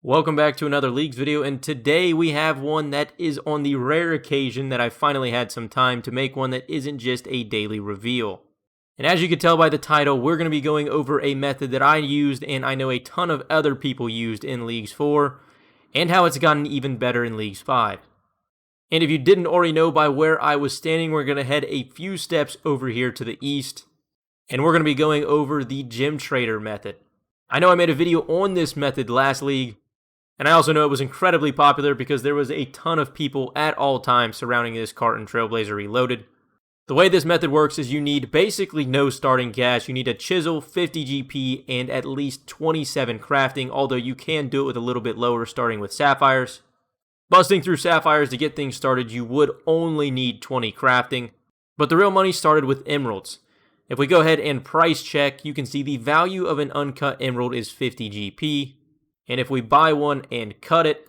Welcome back to another Leagues video, and today we have one that is on the rare occasion that I finally had some time to make one that isn't just a daily reveal. And as you can tell by the title, we're going to be going over a method that I used and I know a ton of other people used in Leagues 4, and how it's gotten even better in Leagues 5. And if you didn't already know by where I was standing, we're going to head a few steps over here to the east, and we're going to be going over the Gem Trader method. I know I made a video on this method last league, and I also know it was incredibly popular because there was a ton of people at all times surrounding this cart in Trailblazer Reloaded. The way this method works is you need basically no starting cash. You need a chisel, 50 GP, and at least 27 crafting, although you can do it with a little bit lower, starting with sapphires. Busting through sapphires to get things started, you would only need 20 crafting, but the real money started with emeralds. If we go ahead and price check, you can see the value of an uncut emerald is 50 GP, and if we buy one and cut it,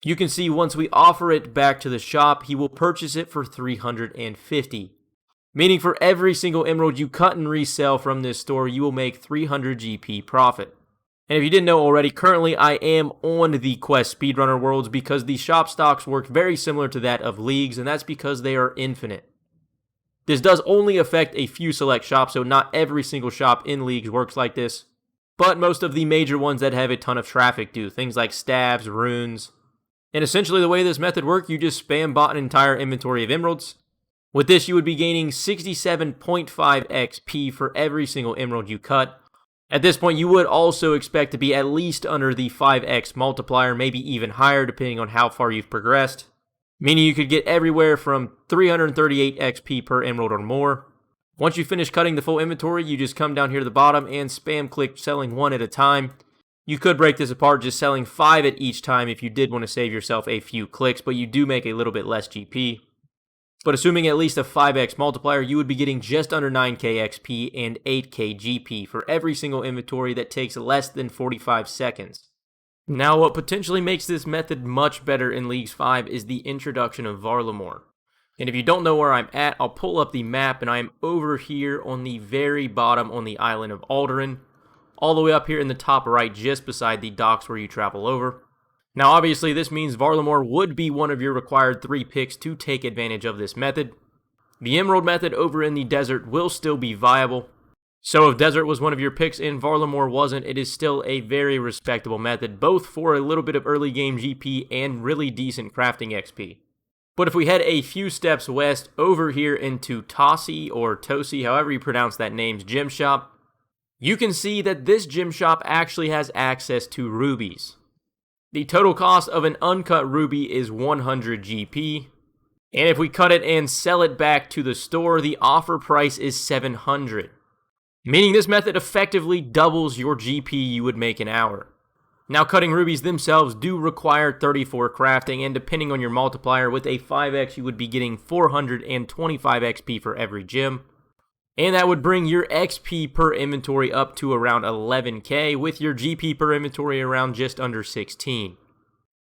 you can see once we offer it back to the shop, he will purchase it for 350. Meaning for every single emerald you cut and resell from this store, you will make 300 GP profit. And if you didn't know already, currently I am on the Quest Speedrunner Worlds because the shop stocks work very similar to that of Leagues, and that's because they are infinite. This does only affect a few select shops, so not every single shop in Leagues works like this. But most of the major ones that have a ton of traffic do, things like staves, runes. And essentially the way this method works, you just spam bot an entire inventory of emeralds. With this you would be gaining 67.5 XP for every single emerald you cut. At this point you would also expect to be at least under the 5x multiplier, maybe even higher depending on how far you've progressed. Meaning you could get everywhere from 338 XP per emerald or more. Once you finish cutting the full inventory, you just come down here to the bottom and spam click selling one at a time. You could break this apart just selling 5 at each time if you did want to save yourself a few clicks, but you do make a little bit less GP. But assuming at least a 5x multiplier, you would be getting just under 9k XP and 8k GP for every single inventory that takes less than 45 seconds. Now what potentially makes this method much better in Leagues 5 is the introduction of Vlore. And if you don't know where I'm at, I'll pull up the map and I am over here on the very bottom on the island of Alderaan, all the way up here in the top right just beside the docks where you travel over. Now obviously this means Vlore would be one of your required 3 picks to take advantage of this method. The Emerald method over in the desert will still be viable. So if desert was one of your picks and Vlore wasn't, it is still a very respectable method, both for a little bit of early game GP and really decent crafting XP. But if we head a few steps west over here into Tosi or Tosi, however you pronounce that name's gem shop, you can see that this gem shop actually has access to rubies. The total cost of an uncut ruby is 100 GP, and if we cut it and sell it back to the store, the offer price is 700. Meaning this method effectively doubles your GP you would make an hour. Now cutting rubies themselves do require 34 crafting, and depending on your multiplier, with a 5x you would be getting 425 XP for every gem. And that would bring your XP per inventory up to around 11k, with your GP per inventory around just under 16.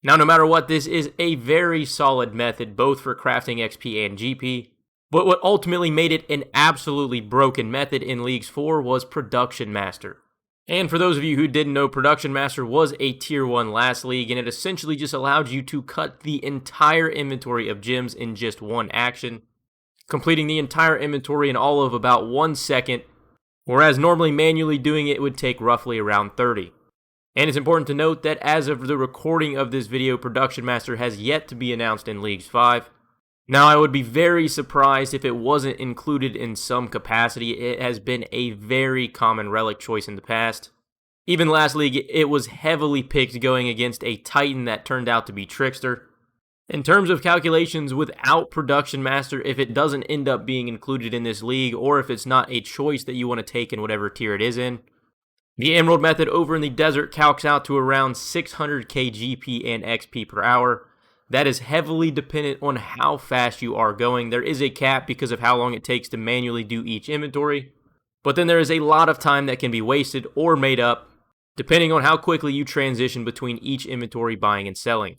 Now no matter what, this is a very solid method both for crafting XP and GP. But what ultimately made it an absolutely broken method in Leagues 4 was Production Master. And for those of you who didn't know, Production Master was a tier 1 last league, and it essentially just allowed you to cut the entire inventory of gems in just one action, completing the entire inventory in all of about 1 second, whereas normally manually doing it would take roughly around 30. And it's important to note that as of the recording of this video, Production Master has yet to be announced in Leagues 5. Now I would be very surprised if it wasn't included in some capacity. It has been a very common relic choice in the past. Even last league, it was heavily picked going against a Titan that turned out to be Trickster. In terms of calculations, without Production Master, if it doesn't end up being included in this league, or if it's not a choice that you want to take in whatever tier it is in, the Emerald method over in the desert calcs out to around 600k GP and XP per hour. That is heavily dependent on how fast you are going. There is a cap because of how long it takes to manually do each inventory, but then there is a lot of time that can be wasted or made up, depending on how quickly you transition between each inventory buying and selling.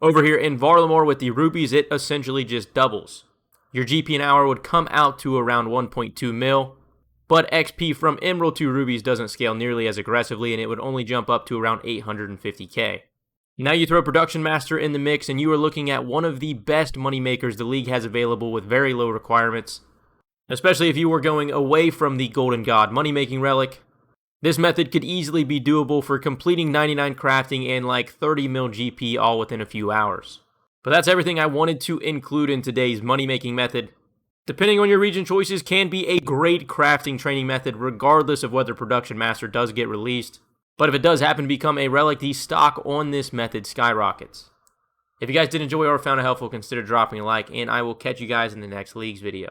Over here in Vlore with the rubies, it essentially just doubles. Your GP an hour would come out to around 1.2 mil, but XP from Emerald to Rubies doesn't scale nearly as aggressively, and it would only jump up to around 850k. Now you throw Production Master in the mix, and you are looking at one of the best money makers the league has available with very low requirements, especially if you were going away from the Golden God money-making relic. This method could easily be doable for completing 99 crafting and like 30 mil GP all within a few hours. But that's everything I wanted to include in today's money-making method. Depending on your region choices, can be a great crafting training method regardless of whether Production Master does get released. But if it does happen to become a relic, the stock on this method skyrockets. If you guys did enjoy or found it helpful, consider dropping a like, and I will catch you guys in the next Leagues video.